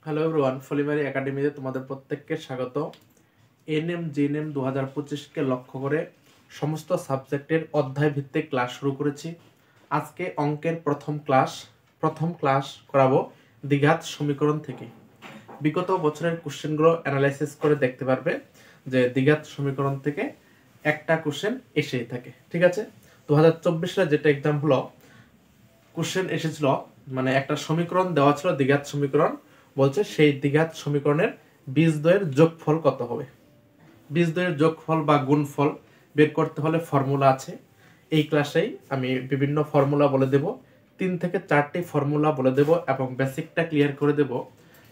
Hello everyone, Falimari একাডেমিতে তোমাদের প্রত্যেককে স্বাগত। এনএম জিএনএম 2025কে লক্ষ্য করে সমস্ত সাবজেক্টের অধ্যায় ভিত্তিক ক্লাস শুরু করেছি। আজকে অঙ্কের প্রথম ক্লাস করাবো দ্বিঘাত সমীকরণ থেকে। বিগত বছরের কোশ্চেনগুলো অ্যানালাইসিস করে দেখতে পারবে যে দ্বিঘাত সমীকরণ থেকে একটা কোশ্চেন এসেই থাকে। ঠিক আছে, 2024 সালে যেটা এক্সাম হলো, কোশ্চেন এসেছিল, মানে একটা সমীকরণ দেওয়া ছিল দ্বিঘাত সমীকরণ, বলছে সেই দ্বিঘাত সমীকরণের বীজদ্বয়ের যোগফল কত হবে। বীজদ্বয়ের যোগফল বা গুণফল বের করতে হলে ফর্মুলা আছে। এই ক্লাসেই আমি বিভিন্ন ফর্মুলা বলে দেব, 3 থেকে 4টি ফর্মুলা বলে দেব এবং বেসিকটা ক্লিয়ার করে দেব।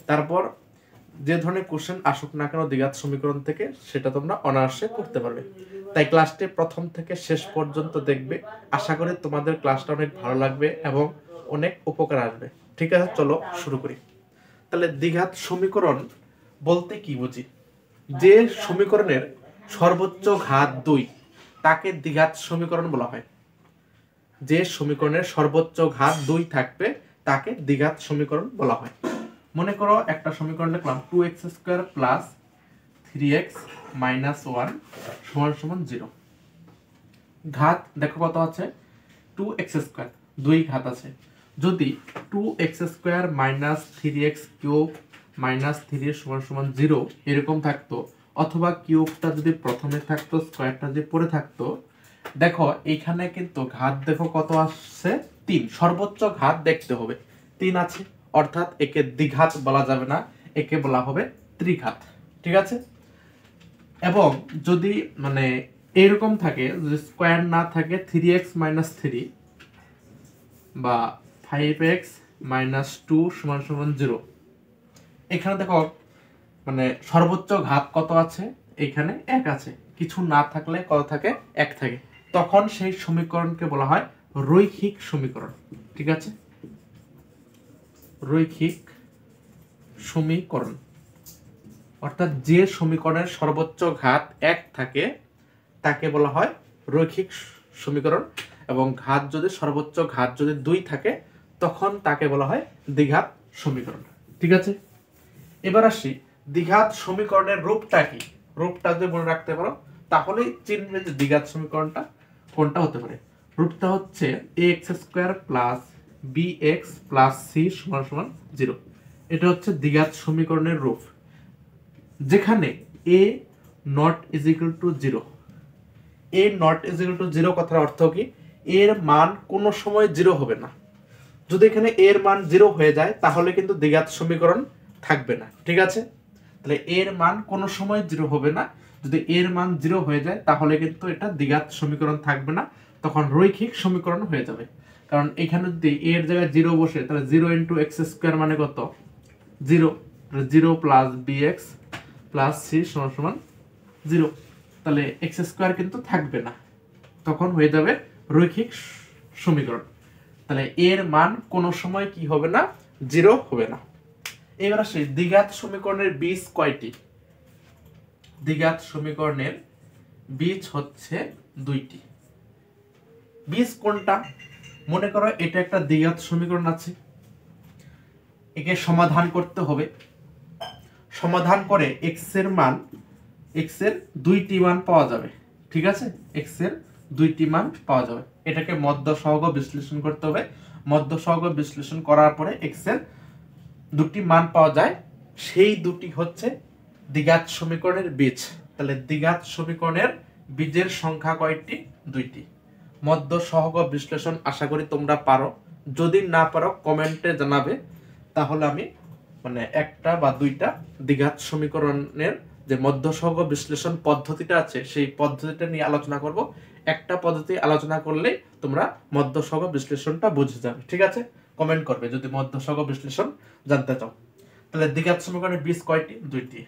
তারপর যে ধরনের কোশ্চেন আসুক না কেন দ্বিঘাত সমীকরণ থেকে, সেটা তোমরা অনায়াসে করতে পারবে। তাই ক্লাসটি প্রথম থেকে শেষ পর্যন্ত দেখবে। আশা করি তোমাদের ক্লাসটা অনেক ভালো লাগবে এবং অনেক উপকার আসবে। ঠিক আছে, চলো শুরু করি। তাহলে দ্বিঘাত সমীকরণ বলতে কি বুঝি? যে সমীকরণের সর্বোচ্চ ঘাত 2 তাকে দ্বিঘাত সমীকরণ বলা হয়। যে সমীকরণের সর্বোচ্চ ঘাত 2 থাকবে তাকে দ্বিঘাত সমীকরণ বলা হয়। মনে করো একটা সমীকরণ লিখলাম 2x² প্লাস 3x মাইনাস 1 সমান 0। ঘাত দেখো কত আছে, 2x² 2 ঘাত আছে। যদি 2x² minus 3x cube minus 3 সমান 0 এরকম থাকতো, অথবা কিউবটা যদি প্রথমে থাকতো, স্কোয়ারটা যদি পরে থাকতো, দেখো এইখানে কিন্তু ঘাত দেখো কত আসছে, 3। সর্বোচ্চ ঘাত দেখতে হবে 3 আছে, অর্থাৎ একে দ্বিঘাত বলা যাবে না, একে বলা হবে ত্রিঘাত। ঠিক আছে, এবং যদি মানে এরকম থাকে, যদি স্কোয়ার না থাকে, 3x মাইনাস 3 বা 5x মাইনাস 2 সমান 0, এখানে দেখো মানে সর্বোচ্চ ঘাত কত আছে, এখানে 1 আছে। কিছু না থাকলে কত থাকে, 1 থাকে। তখন সেই সমীকরণকে বলা হয় রৈখিক সমীকরণ। ঠিক আছে, রৈখিক সমীকরণ অর্থাৎ যে সমীকরণের সর্বোচ্চ ঘাত 1 থাকে তাকে বলা হয় রৈখিক সমীকরণ, এবং ঘাত যদি সর্বোচ্চ ঘাত যদি 2 থাকে তখন তাকে বলা হয় দ্বিঘাত সমীকরণ। ঠিক আছে, এবার আসি দ্বিঘাত সমীকরণের রূপটা কি। রূপটা যদি মনে রাখতে পারো তাহলেই চিনবে যে দ্বিঘাত সমীকরণটা কোনটা হতে পারে। রূপটা হচ্ছে ax² plus bx plus c সমান 0। এটা হচ্ছে দ্বিঘাত সমীকরণের রূপ, যেখানে a not is equal to 0। a not is equal to 0 কথার অর্থ কি, এর মান কোনো সময় 0 হবে না। যদি এখানে এর মান 0 হয়ে যায় তাহলে কিন্তু দ্বিঘাত সমীকরণ থাকবে না। ঠিক আছে, তাহলে এর মান কোনো সময় 0 হবে না। যদি এর মান 0 হয়ে যায় তাহলে কিন্তু এটা দ্বিঘাত সমীকরণ থাকবে না, তখন রৈখিক সমীকরণ হয়ে যাবে। কারণ এখানে যদি এর জায়গায় 0 বসে, তাহলে 0 ইন্টু x² মানে কত, 0। 0 প্লাস bx প্লাস c সমান 0। তাহলে x² কিন্তু থাকবে না, তখন হয়ে যাবে রৈখিক সমীকরণ। তাহলে এর মান কোনো সময় কি হবে না, 0 হবে না। এবার আসি দ্বিঘাত সমীকরণের বীজ কয়টি। দ্বিঘাত সমীকরণের বীজ হচ্ছে 2টি। বীজ কোনটা? মনে করো এটা একটা দ্বিঘাত সমীকরণ আছে, একে সমাধান করতে হবে। সমাধান করে x এর 2টি মান পাওয়া যাবে। ঠিক আছে, x এর 2টি মান পাওয়া যাবে। এটাকে মধ্য সহগ বিশ্লেষণ করতে হবে। মধ্য সহগ বিশ্লেষণ করার পরে x এর 2টি মান পাওয়া যায়, সেই দুটি হচ্ছে দ্বিঘাত সমীকরণের বীজ। তাহলে দ্বিঘাত সমীকরণের বীজের সংখ্যা কয়টি? 2টি। মধ্য সহগ বিশ্লেষণ আশা করি তোমরা পারো, যদি না পারো কমেন্টে জানাবে, তাহলে আমি মানে একটা বা 2টা দ্বিঘাত সমীকরণের যে মধ্য সহগ বিশ্লেষণ পদ্ধতিটা আছে সেই পদ্ধতিটা নিয়ে আলোচনা করব। একটা পদ্ধতি আলোচনা করলে তোমরা মধ্য সহগ বিশ্লেষণটা বুঝে যাবে। ঠিক আছে, কমেন্ট করবে যদি মধ্য সহগ বিশ্লেষণ জানতে চাও। তাহলে দ্বিঘাত সমীকরণের বীজ কয়টি? 2টি।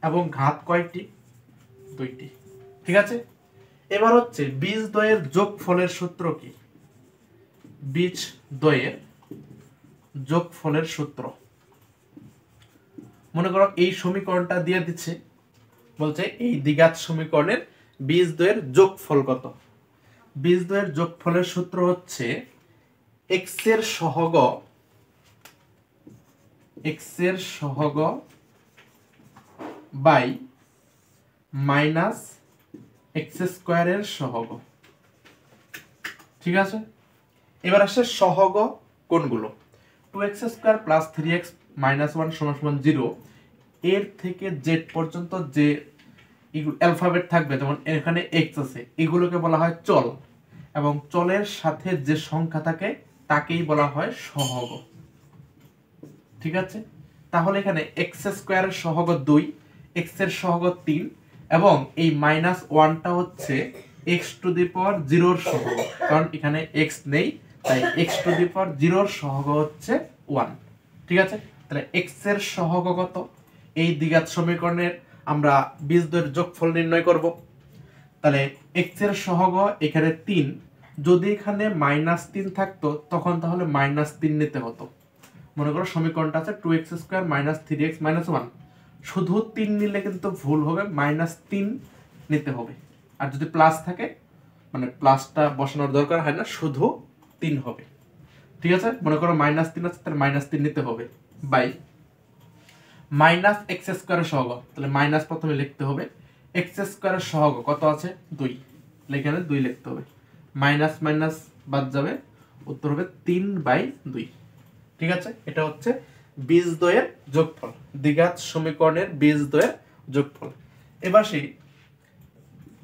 এবং ঘাত কয়টি? 2টি। ঠিক আছে, এবার হচ্ছে বীজদ্বয়ের যোগফলের সূত্র কি? বীজদ্বয়ের যোগফলের সূত্র, মনে করো এই সমীকরণটা দিয়ে দিচ্ছে, বলছে এই দ্বিঘাত সমীকরণের বীজদ্বয়ের যোগফল কত। বীজদ্বয়ের যোগফলের সূত্র হচ্ছে x এর সহগ এক্স এর সহগ বাই মাইনাস এক্স স্কোয়ারের সহগ। ঠিক আছে, এবার আসে সহগ কোনগুলো? 2x square plus 3x minus 1 সমান সমান 0 এর থেকে জেড পর্যন্ত যে অ্যালফাবেট থাকবে, যেমন এখানে এক্স আছে, এগুলোকে বলা হয় চল, এবং চলের সাথে যে সংখ্যা থাকে তাকেই বলা হয় সহগ। ঠিক আছে, তাহলে এখানে এক্স স্কোয়ারের সহগ 2, এক্স এর সহগ 3, এবং এই মাইনাস 1টা হচ্ছে এক্স টু দি পাওয়ার 0 এর সহগ, কারণ এখানে এক্স নেই, তাই এক্স টু দি পাওয়ার 0 এর সহগ হচ্ছে 1। ঠিক আছে, তাহলে এক্স এর সহগ কত? এই দ্বিঘাত সমীকরণের আমরা বীজদ্বয়ের যোগফল নির্ণয় করব। তাহলে এক্স এর সহগ এখানে 3, যদি এখানে -3 থাকতো তখন তাহলে -3 নিতে হতো। মনে করো সমীকরণটা আছে 2x square minus 3x minus 1, শুধু 3 নিলে কিন্তু ভুল হবে, -3 নিতে হবে। আর যদি প্লাস থাকে, মানে প্লাসটা বসানোর দরকার হয় না, শুধু 3 হবে। ঠিক আছে, মনে করো -3 আছে, তাহলে -3 নিতে হবে, বাই মাইনাস এক্স স্কোয়ারের সহগ, তাহলে মাইনাস প্রথমে লিখতে হবে। এক্স স্কোয়ারের সহগ কত আছে? 2, এখানে 2 লিখতে হবে, মাইনাস মাইনাস বাদ যাবে, উত্তর হবে 3/2। ঠিক আছে, এটা হচ্ছে বীজদ্বয়ের যোগফল, দ্বিঘাত সমীকরণের বীজদ্বয়ের যোগফল। এবার সেই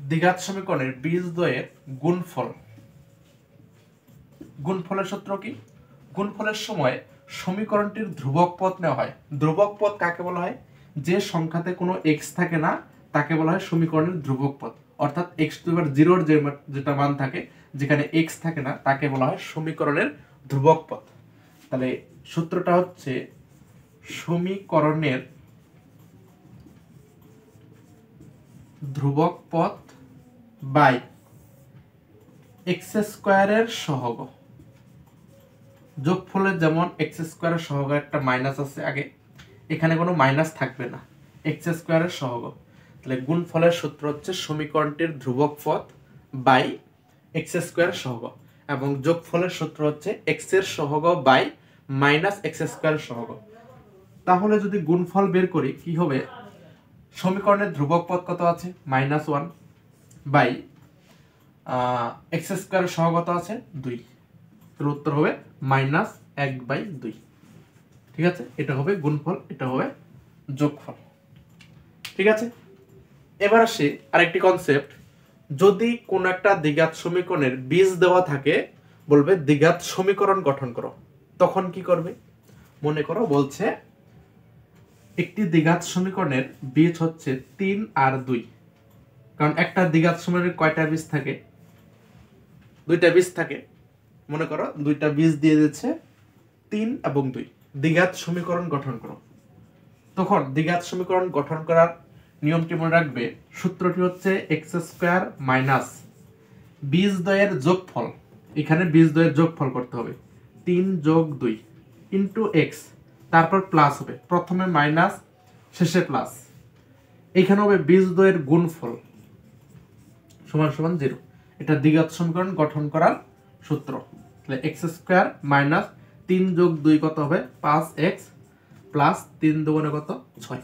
দ্বিঘাত সমীকরণের বীজদ্বয়ের গুণফল। গুণফলের সূত্র কি? গুণফলের সময় সমীকরণটির ধ্রুবক পদ নেওয়া হয়। ধ্রুবক পদ কাকে বলা হয়? যে সংখ্যাতে কোনো এক্স থাকে না তাকে বলা হয় সমীকরণের ধ্রুবক পদ, অর্থাৎ এক্স টু দি পাওয়ার 0 যেটা মান থাকে, যেখানে এক্স থাকে না, তাকে বলা হয় সমীকরণের ধ্রুবক পদ। তাহলে সূত্রটা হচ্ছে সমীকরণের ধ্রুবক পদ বাই এক্স স্কোয়ারের সহগ। যোগফলের যেমন এক্স স্কোয়ারের সহগ একটা মাইনাস আছে আগে, এখানে কোনো মাইনাস থাকবে না, এক্স স্কোয়ারের সহগ। তাহলে গুণফলের সূত্র হচ্ছে সমীকরণটির ধ্রুবক পদ বাই এক্স স্কোয়ারের সহগ, এবং যোগফলের সূত্র হচ্ছে এক্স এর সহগ বাই মাইনাস এক্স স্কোয়ারের সহগ। তাহলে যদি গুণফল বের করি কি হবে? সমীকরণের ধ্রুবক পদ কত আছে? -1 বাই এক্স স্কোয়ারের সহগ কত আছে? 2, এর উত্তর হবে -1/2। ঠিক আছে, এটা হবে গুণফল, এটা হবে যোগফল। ঠিক আছে, এবার আসি আরেকটি কনসেপ্ট। যদি কোন একটা দ্বিঘাত সমীকরণের বীজ দেওয়া থাকে, বলবে দ্বিঘাত সমীকরণ গঠন করো, তখন কি করবে? মনে করো বলছে একটি দ্বিঘাত সমীকরণের বীজ হচ্ছে 3 আর 2, কারণ একটা দ্বিঘাত সমীকরণের কয়টা বীজ থাকে? 2টা বীজ থাকে। মনে করো 2টা বীজ দিয়ে দিচ্ছে 3 এবং 2, দ্বিঘাত সমীকরণ গঠন করো। তখন দ্বিঘাত সমীকরণ গঠন করার নিয়মটি মনে রাখবে, সূত্রটি হচ্ছে এক্স স্কোয়ার মাইনাস বীজদ্বয়ের যোগফল, এখানে বীজদ্বয়ের যোগফল করতে হবে 3 যোগ 2 ইন্টু এক্স, তারপর প্লাস হবে, প্রথমে মাইনাস শেষে প্লাস, এখানে হবে বীজদ্বয়ের গুণফল সমান সমান 0। এটা দ্বিঘাত সমীকরণ গঠন করার সূত্র। তাহলে এক্স স্কোয়ার মাইনাস 3 যোগ 2 কত হবে? 5x প্লাস 3 দুগুণে কত? 6।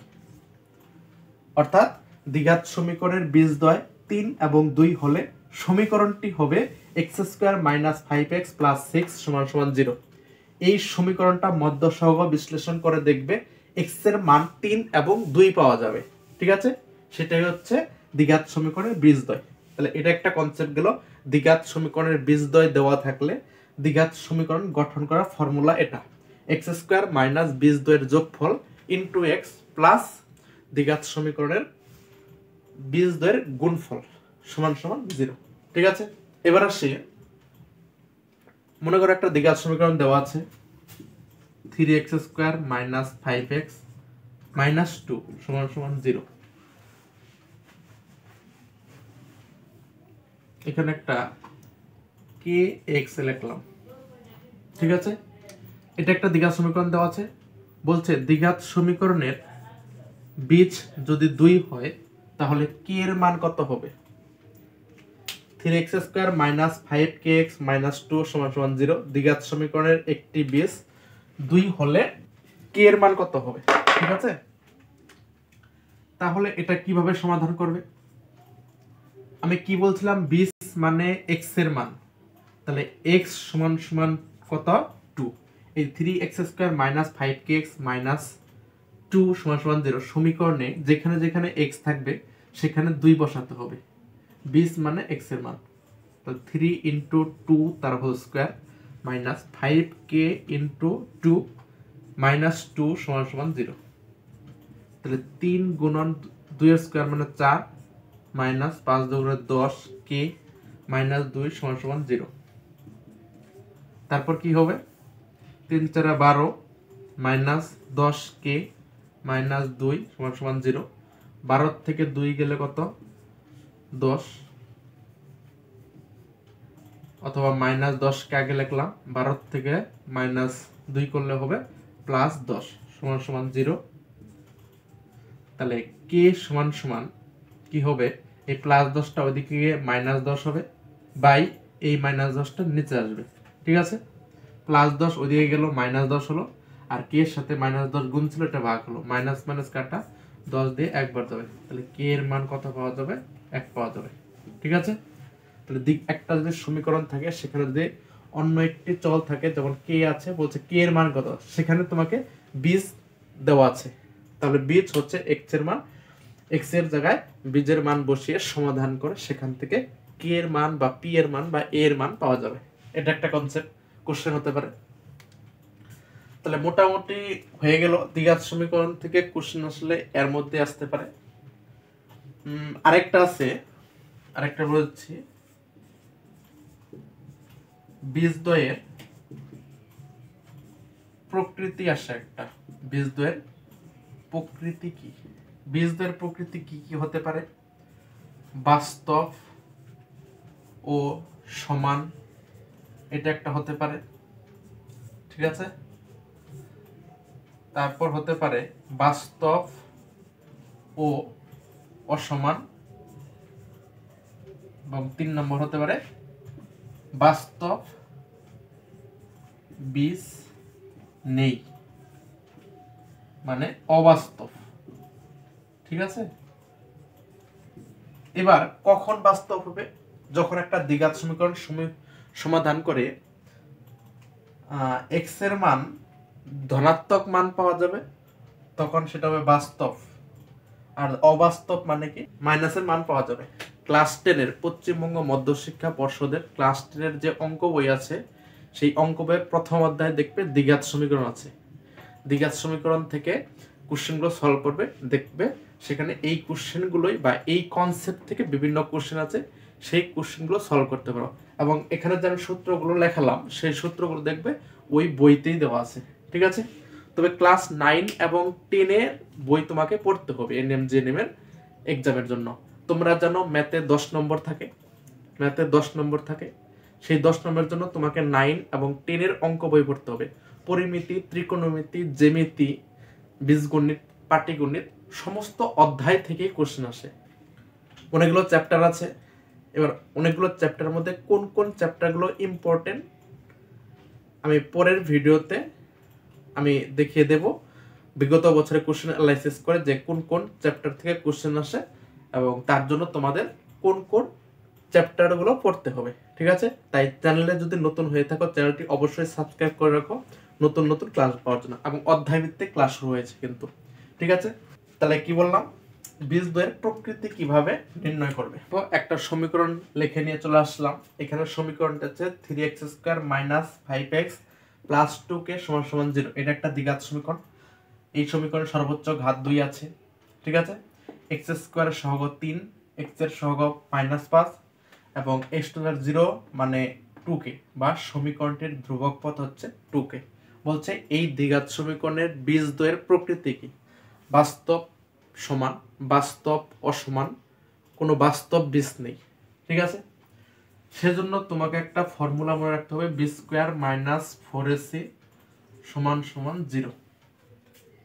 অর্থাৎ দ্বিঘাত সমীকরণের বীজদ্বয় 3 এবং 2 হলে সমীকরণটি হবে x square minus 5x plus 6 সমান সমান 0। এই সমীকরণটা মধ্য সহগ বিশ্লেষণ করে দেখবে এক্স এর মান 3 এবং 2 পাওয়া যাবে। ঠিক আছে, সেটাই হচ্ছে দ্বিঘাত সমীকরণের বীজদ্বয়। তাহলে এটা একটা কনসেপ্ট গেল। দ্বিঘাত সমীকরণের বীজদ্বয় দেওয়া থাকলে দ্বিঘাত সমীকরণ গঠন করার ফর্মুলা এটা, এক্স স্কোয়ার মাইনাস বীজদ্বয়ের যোগফল ইন্টু এক্স প্লাস দ্বিঘাত সমীকরণের বীজদ্বয়ের গুণফল সমান সমান 0। ঠিক আছে, এবার আসি, মনে করো একটা দ্বিঘাত সমীকরণ দেওয়া আছে 3x square minus 5x minus 2 সমান সমান 0। এখানে একটা kx লিখলাম। ঠিক আছে, এটা একটা দ্বিঘাত সমীকরণ দেওয়া আছে, বলছে দ্বিঘাত সমীকরণের বীজ যদি 2 হয় তাহলে k এর মান কত হবে? 3x square minus 5kx minus 2 সমান সমান 0। দ্বিঘাত সমীকরণের একটি বীজ 2 হলে কে এর মান কত হবে, ঠিক আছে? তাহলে এটা কিভাবে সমাধান করবে? আমি কি বলছিলাম, 20 মানে x এর মান, তাহলে x সমান সমান কত, 2। এই 3x² মাইনাস 5kx মাইনাস 2 সমান সমান 0 সমীকরণে যেখানে যেখানে x থাকবে সেখানে 2 বসাতে হবে। 20 মানে x এর মান, তাহলে 3 ইন্টু 2 তার whole square minus 5k into 2 minus 2 সমান সমান 0। তাহলে 3 গুণন 2 এর স্কোয়ার মানে 4 মাইনাস 5 দুগুণে 10 k মাইনাস 2 সমান সমান 0। তারপর কি হবে, 3 4 12 মাইনাস 10 k মাইনাস 2 সমান সমান 0। 12 থেকে 2 গেলে কত, 10, অথবা মাইনাস 10 কে আগে লিখলাম, 12 থেকে মাইনাস 2 করলে হবে প্লাস 10 সমান সমান 0। তাহলে k সমান সমান কি হবে, এই প্লাস 10টা ওইদিকে গিয়ে মাইনাস 10 হবে, বাই এই মাইনাস 10টা নিচে আসবে, ঠিক আছে? প্লাস 10 ওইদিকে গেল মাইনাস 10 হলো, আর k এর সাথে মাইনাস 10 গুণ ছিল, এটা ভাগ হলো, মাইনাস মাইনাস কাটা 10 দিয়ে একবার যাবে, তাহলে k এর মান কত পাওয়া যাবে, 1 পাওয়া যাবে, ঠিক আছে? তাহলে একটা যদি সমীকরণ থাকে সেখানে যদি অন্য একটি চল থাকে, যেমন k আছে, বলছে k এর মান কত, সেখানে তোমাকে 20 দেওয়া আছে, তাহলে 20 হচ্ছে x এর মান, x এর জায়গায় বীজের মান বসিয়ে সমাধান করে সেখান থেকে k এর মান বা p এর মান বা a এর মান পাওয়া যাবে। এটা একটা কনসেপ্ট, কোশ্চেন হতে পারে। তাহলে মোটামুটি হয়ে গেল, দ্বিঘাত সমীকরণ থেকে কোশ্চেন আসলে এর মধ্যে আসতে পারে। আরেকটা আছে, আরেকটা বলছি, বীজদ্বয়ের প্রকৃতি আসে একটা, বীজদ্বয়ের প্রকৃতি কি, বীজদ্বয়ের প্রকৃতি কি কি হতে পারে, বাস্তব ও সমান, এটা একটা হতে পারে, ঠিক আছে? তারপর হতে পারে বাস্তব ও অসমান, এবং 3 নম্বর হতে পারে বাস্তব বীজ নেই, মানে অবাস্তব, ঠিক আছে? এবার কখন বাস্তব হবে, যখন একটা দ্বিঘাত সমীকরণ সমাধান করে x এর মান ধনাত্মক মান পাওয়া যাবে, তখন সেটা হবে বাস্তব। আর অবাস্তব মানে কি, মাইনাসের মান পাওয়া যাবে। ক্লাস 10-এর পশ্চিমবঙ্গ মধ্যশিক্ষা পর্ষদের ক্লাস 10-এর যে অঙ্ক বই আছে, সেই অঙ্ক বইয়ের প্রথম অধ্যায়ে দেখবে দ্বিঘাত সমীকরণ আছে। দ্বিঘাত সমীকরণ থেকে কোশ্চেনগুলো সলভ করবে, দেখবে সেখানে এই কোশ্চেনগুলোই বা এই কনসেপ্ট থেকে বিভিন্ন কোশ্চেন আছে, সেই কোশ্চেনগুলো সলভ করতে পারো। এবং এখানে যে আমি সূত্রগুলো লেখালাম সেই সূত্রগুলো দেখবে ওই বইতেই দেওয়া আছে, ঠিক আছে? তবে ক্লাস 9 এবং 10-এর বই তোমাকে পড়তে হবে এনএম জেএনএম এর এক্সামের জন্য। তোমরা জানো ম্যাথে 10 নম্বর থাকে, ম্যাথে 10 নম্বর থাকে, সেই 10 নম্বরের জন্য তোমাকে 9 এবং 10-এর অঙ্ক বই পড়তে হবে। পরিমিতি, ত্রিকোণমিতি, জ্যামিতি, বীজগণিত, পাটিগণিত সমস্ত অধ্যায় থেকে কোশ্চেন আসে। অনেকগুলো চ্যাপ্টার আছে, এবার অনেকগুলো চ্যাপ্টারের মধ্যে কোন কোন চ্যাপ্টারগুলো ইম্পর্টেন্ট আমি পরের ভিডিওতে আমি দেখিয়ে দেব, বিগত বছরে কোশ্চেন অ্যানালাইসিস করে যে কোন কোন চ্যাপ্টার থেকে কোশ্চেন আসে এবং তার জন্য তোমাদের কোন কোন চ্যাপ্টারগুলো পড়তে হবে, ঠিক আছে? তাই চ্যানেলে যদি নতুন হয়ে থাকো চ্যানেলটি অবশ্যই সাবস্ক্রাইব করে রাখো নতুন নতুন ক্লাস পাওয়ার জন্য, এবং অধ্যায় ভিত্তিক ক্লাস শুরু হয়েছে কিন্তু, ঠিক আছে? তাহলে কি বললাম, বীজদ্বয়ের প্রকৃতি কিভাবে নির্ণয় করবে। তো একটা সমীকরণ লিখে নিয়ে চলে আসলাম। এখানে সমীকরণটা হচ্ছে 3x² minus 5x plus 2k সমান সমান 0। এটা একটা দ্বিঘাত সমীকরণ। এই সমীকরণে সর্বোচ্চ ঘাত 2 আছে, ঠিক আছে? x² এর সহগ 3, x এর সহগ -5 এবং x টু 0 মানে 2k, বা সমীকরণটির ধ্রুবক পদ হচ্ছে 2k। বলছে এই দ্বিঘাত সমীকরণের বীজদ্বয়ের প্রকৃতি কি, বাস্তব, সমান, বাস্তব, অসমান, কোনো বাস্তব বীজ নেই, ঠিক আছে? সেজন্য তোমাকে একটা ফর্মুলা মনে রাখতে হবে, b² মাইনাস 4ac সমান সমান 0।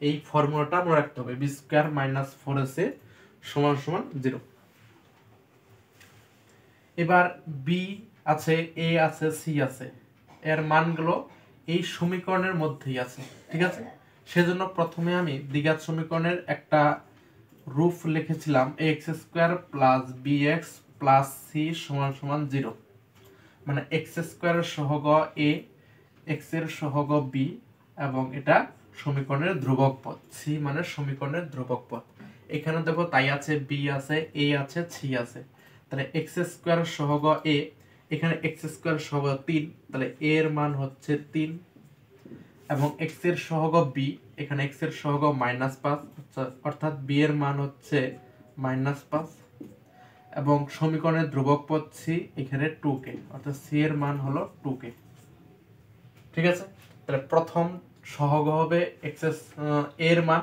এই ফর্মুলাটা মনে রাখতে হবে, b² মাইনাস 4ac সমান সমান 0। এবার b আছে, a আছে, c আছে, এর মানগুলো এই সমীকরণের মধ্যেই আছে, ঠিক আছে? সেজন্য প্রথমে আমি দ্বিঘাত সমীকরণের একটা রূপ লিখেছিলাম x square plus b x plus c সমান সমান 0, মানে এক্স স্কোয়ারের সহগ এ, এক্স এর সহগ বি, এবং এটা সমীকরণের ধ্রুবক পদ। সি মানে সমীকরণের ধ্রুবক পদ। এখানে দেখো তাই আছে, বি আছে, এ আছে, সি আছে। তাহলে এক্স স্কোয়ার সহগ এ, এখানে এক্স স্কোয়ার সহগ 3, তাহলে এ এর মান হচ্ছে 3, এবং এক্স এর সহগ বি, এখানে এক্স এর সহগ -5, অর্থাৎ বি এর মান হচ্ছে -5, এবং সমীকরণের ধ্রুবক পদ সি, এখানে 2k, অর্থাৎ সি এর মান হলো 2k। ঠিক আছে, তাহলে প্রথম সহগ হবে এক্স এর মান,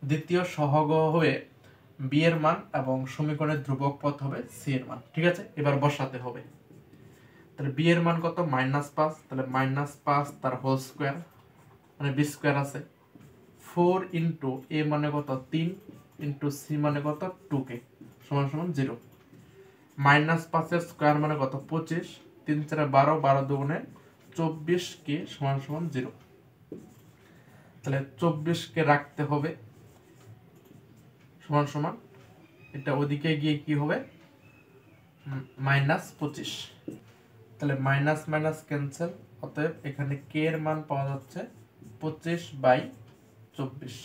দ্বিতীয় সহগ হবে বি এর মান, এবং সমীকরণের ধ্রুবক পদ হবে সি এর মান। ঠিক আছে, এবার বসাতে হবে। তাহলে বি এর মান কত? -5, তাহলে -5 তার হোল স্কোয়ার, মানে বি স্কোয়ার আছে। 4 ইন্টু এ মানে কত? 3 ইন্টু সি মানে কত? 2k সমান সমান 0। -5 এর স্কোয়ার মানে কত? 25, 3 4 12, 12 দুগুণে 24k সমান সমান 0। তাহলে 24k রাখতে হবে সমান সমান, এটা ওদিকে গিয়ে কি হবে? -25। তাহলে মাইনাস মাইনাস ক্যান্সেল, অতএব এখানে k এর মান পাওয়া যাচ্ছে 25/24।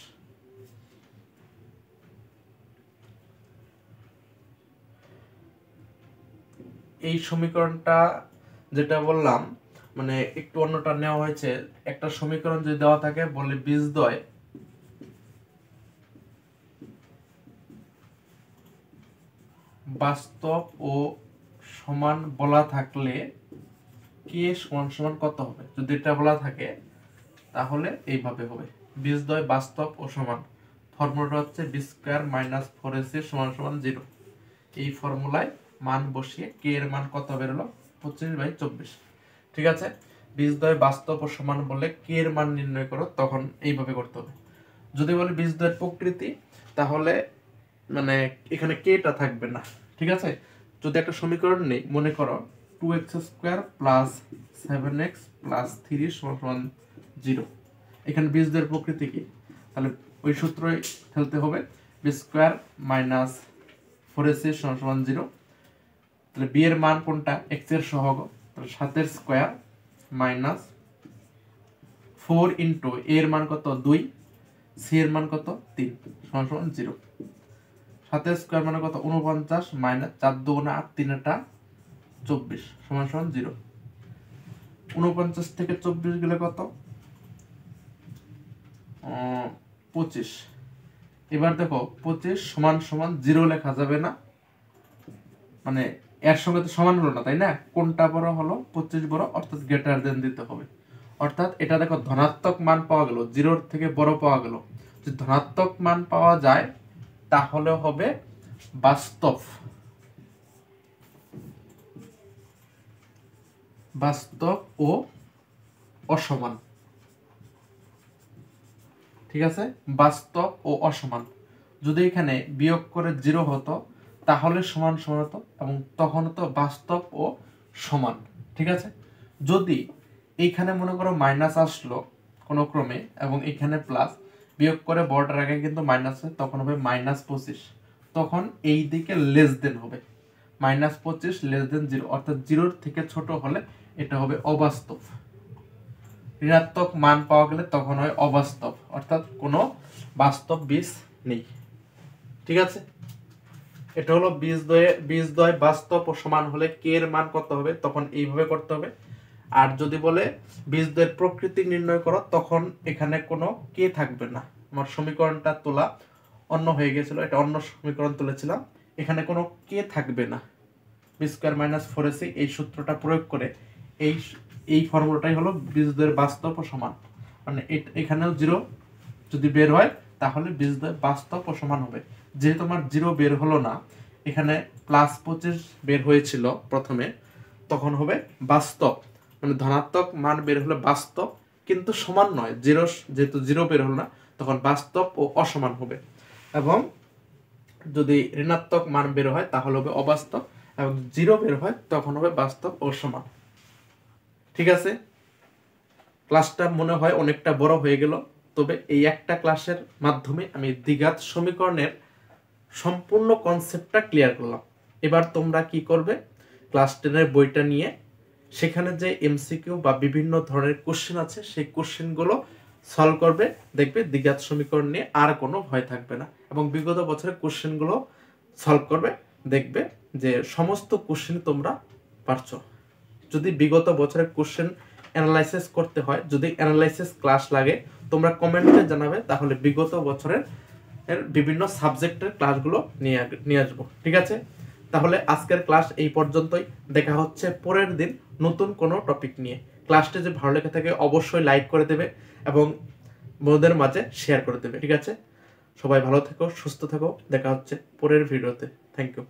এই সমীকরণটা যেটা বললাম, মানে একটু অন্যটা নেওয়া হয়েছে। একটা সমীকরণ যদি দেওয়া থাকে, বলে বীজদ্বয় বাস্তব ও সমান বলা থাকলে কে সমান সমান কত হবে? যদি এটা বলা থাকে তাহলে এইভাবে হবে, বীজদ্বয় বাস্তব ও সমান। ফর্মুলাটা হচ্ছে বি স্কোয়ার মাইনাস 4ac সমান সমান 0। এই ফর্মুলায় মান বসিয়ে কে এর মান কত বেরোলো? 25/24। ঠিক আছে, বীজদ্বয় বাস্তব ও সমান বলে কে এর মান নির্ণয় করো, তখন এইভাবে করতে হবে। যদি বলে বীজদ্বয়ের প্রকৃতি, তাহলে মানে এখানে কেটা থাকবে না। ঠিক আছে, যদি একটা সমীকরণ নেই, মনে করো 2x² প্লাস 7x প্লাস 3 সমান সমান 0, এখানে বীজদ্বয়ের প্রকৃতি কি? তাহলে ওই সূত্রই ফেলতে হবে, বি স্কোয়ার মাইনাস 4ac সমান সমান 0। তাহলে বি এর মান কোনটা? এক্স এর সহগ, তাহলে 7 এর স্কোয়ার মাইনাস 4 ইন্টু এর মান কত? 2, সি এর মান কত? 3 সমান সমান 0। 7 এর স্কোয়ার মানে কত? 49 মাইনাস 4 দুগুণে 8 3 টা 24 সমান সমান 0। 49 থেকে 24 গেলে কত? 25। এবার দেখো 25 সমান সমান 0 লেখা যাবে না, মানে এর সঙ্গে তো সমান হলো না, তাই না? কোনটা বড় হলো? 25 বড়, অর্থাৎ গ্রেটার দেন দিতে হবে। অর্থাৎ এটা দেখো ধনাত্মক মান পাওয়া গেল, 0 থেকে বড় পাওয়া গেল। যদি ধনাত্মক মান পাওয়া যায় তাহলে হবে বাস্তব, বাস্তব ও অসমান। ঠিক আছে, বাস্তব ও অসমান। যদি এখানে বিয়োগ করে 0 হতো তাহলে সমান সমান হতো, এবং তখন তো বাস্তব ও সমান। ঠিক আছে, যদি এইখানে মনে করো মাইনাস আসলো কোনো ক্রমে, এবং এখানে প্লাস, বিয়োগ করে বড়টার আগে কিন্তু মাইনাস হয়, তখন হবে -25, তখন এই দিকে লেস দেন হবে, -25 লেস দেন 0, অর্থাৎ 0 থেকে ছোট হলে এটা হবে অবাস্তব। ঋণাত্মক মান পাওয়া গেলে তখন হয় অবাস্তব, অর্থাৎ কোনো বাস্তব বীজ নেই। ঠিক আছে, এটা হলো বীজদ্বয় বাস্তব ও সমান হলে কে এর মান কত হবে, তখন এইভাবে করতে হবে। আর যদি বলে বীজদ্বয়ের প্রকৃতি নির্ণয় করো, তখন এখানে কোনো কে থাকবে না। আমার সমীকরণটা তোলা অন্য হয়ে গেছিল, এটা অন্য সমীকরণ তুলেছিলাম, এখানে কোনো কে থাকবে না। বি স্কোয়ার মাইনাস 4ac এই সূত্রটা প্রয়োগ করে এই ফর্মুলাটাই হলো বীজদ্বয়ের বাস্তব ও সমান, মানে এখানেও 0 যদি বের হয় তাহলে বীজদ্বয় বাস্তব ও সমান হবে। যেহেতু আমার 0 বের হলো না, এখানে +25 বের হয়েছিল প্রথমে, তখন হবে বাস্তব, মানে ধনাত্মক মান বের হলে বাস্তব, কিন্তু সমান নয়। 0 যেহেতু 0 বের হলো না, তখন বাস্তব ও অসমান হবে। এবং যদি ঋণাত্মক মান বের হয় তাহলে হবে অবাস্তব, এবং 0 বের হয় তখন হবে বাস্তব ও সমান। ঠিক আছে, ক্লাসটা মনে হয় অনেকটা বড় হয়ে গেল, তবে এই একটা ক্লাসের মাধ্যমে আমি দ্বিঘাত সমীকরণের সম্পূর্ণ কনসেপ্টটা ক্লিয়ার করলাম। এবার তোমরা কি করবে, ক্লাস 10-এর বইটা নিয়ে সেখানে যে এমসিকিউ বা বিভিন্ন ধরনের কোশ্চেন আছে সেই কোশ্চেনগুলো সলভ করবে, দেখবে দ্বিঘাত সমীকরণ নিয়ে আর কোনো ভয় থাকবে না। এবং বিগত বছরের কোশ্চেনগুলো সলভ করবে, দেখবে যে সমস্ত কোশ্চেন তোমরা পারছো। যদি বিগত বছরের কোশ্চেন অ্যানালাইসিস করতে হয়, যদি অ্যানালাইসিস ক্লাস লাগে, তোমরা কমেন্টে জানাবে, তাহলে বিগত বছরের বিভিন্ন সাবজেক্টের ক্লাসগুলো নিয়ে আসবো। ঠিক আছে, তাহলে আজকের ক্লাস এই পর্যন্তই। দেখা হচ্ছে পরের দিন নতুন কোনো টপিক নিয়ে। ক্লাসটি যে ভালো লেগে থাকে অবশ্যই লাইক করে দেবে এবং বন্ধুদের মাঝে শেয়ার করে দেবে। ঠিক আছে, সবাই ভালো থেকো, সুস্থ থেকো, দেখা হচ্ছে পরের ভিডিওতে। Thank you.